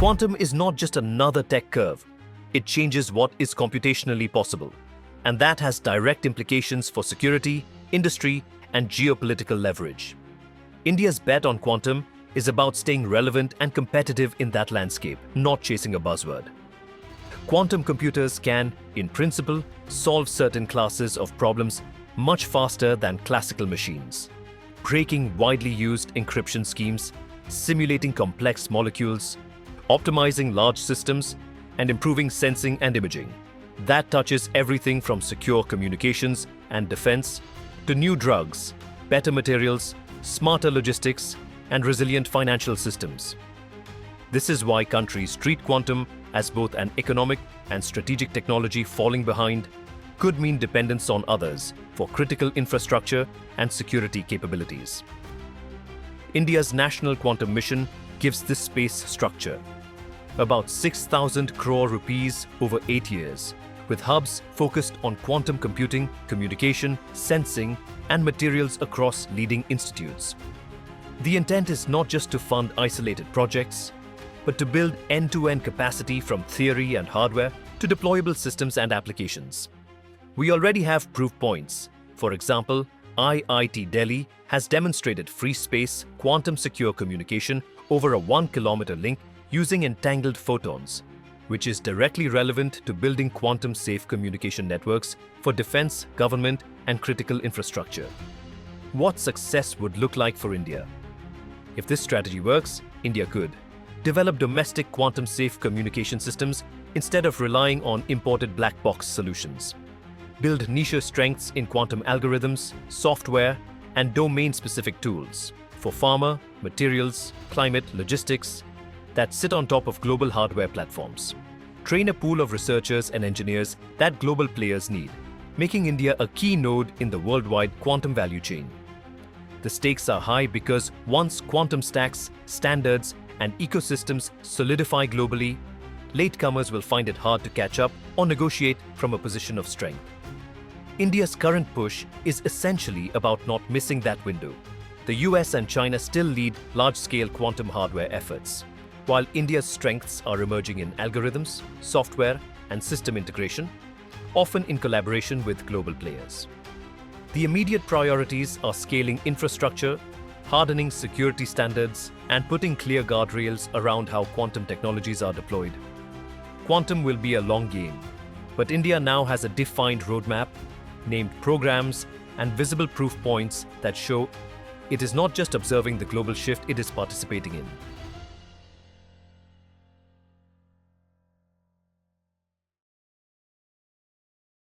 Quantum is not just another tech curve. It changes what is computationally possible. And that has direct implications for security, industry, and geopolitical leverage. India's bet on quantum is about staying relevant and competitive in that landscape, not chasing a buzzword. Quantum computers can, in principle, solve certain classes of problems much faster than classical machines, breaking widely used encryption schemes, simulating complex molecules, optimizing large systems, and improving sensing and imaging. That touches everything from secure communications and defense to new drugs, better materials, smarter logistics, and resilient financial systems. This is why countries treat quantum as both an economic and strategic technology. Falling behind could mean dependence on others for critical infrastructure and security capabilities. India's national quantum mission gives this space structure. About 6,000 crore rupees over 8 years, with hubs focused on quantum computing, communication, sensing, and materials across leading institutes. The intent is not just to fund isolated projects, but to build end-to-end capacity from theory and hardware to deployable systems and applications. We already have proof points. For example, IIT Delhi has demonstrated free-space, quantum-secure communication over a 1-kilometer link using entangled photons, which is directly relevant to building quantum-safe communication networks for defense, government, and critical infrastructure. What success would look like for India? If this strategy works, India could develop domestic quantum-safe communication systems instead of relying on imported black box solutions. Build niche strengths in quantum algorithms, software, and domain-specific tools for pharma, materials, climate, logistics that sit on top of global hardware platforms. Train a pool of researchers and engineers that global players need, making India a key node in the worldwide quantum value chain. The stakes are high because once quantum stacks, standards, and ecosystems solidify globally, latecomers will find it hard to catch up or negotiate from a position of strength. India's current push is essentially about not missing that window. The US and China still lead large-scale quantum hardware efforts, while India's strengths are emerging in algorithms, software, and system integration, often in collaboration with global players. The immediate priorities are scaling infrastructure, hardening security standards, and putting clear guardrails around how quantum technologies are deployed. Quantum will be a long game, but India now has a defined roadmap, named programs, and visible proof points that show it is not just observing the global shift, it is participating in.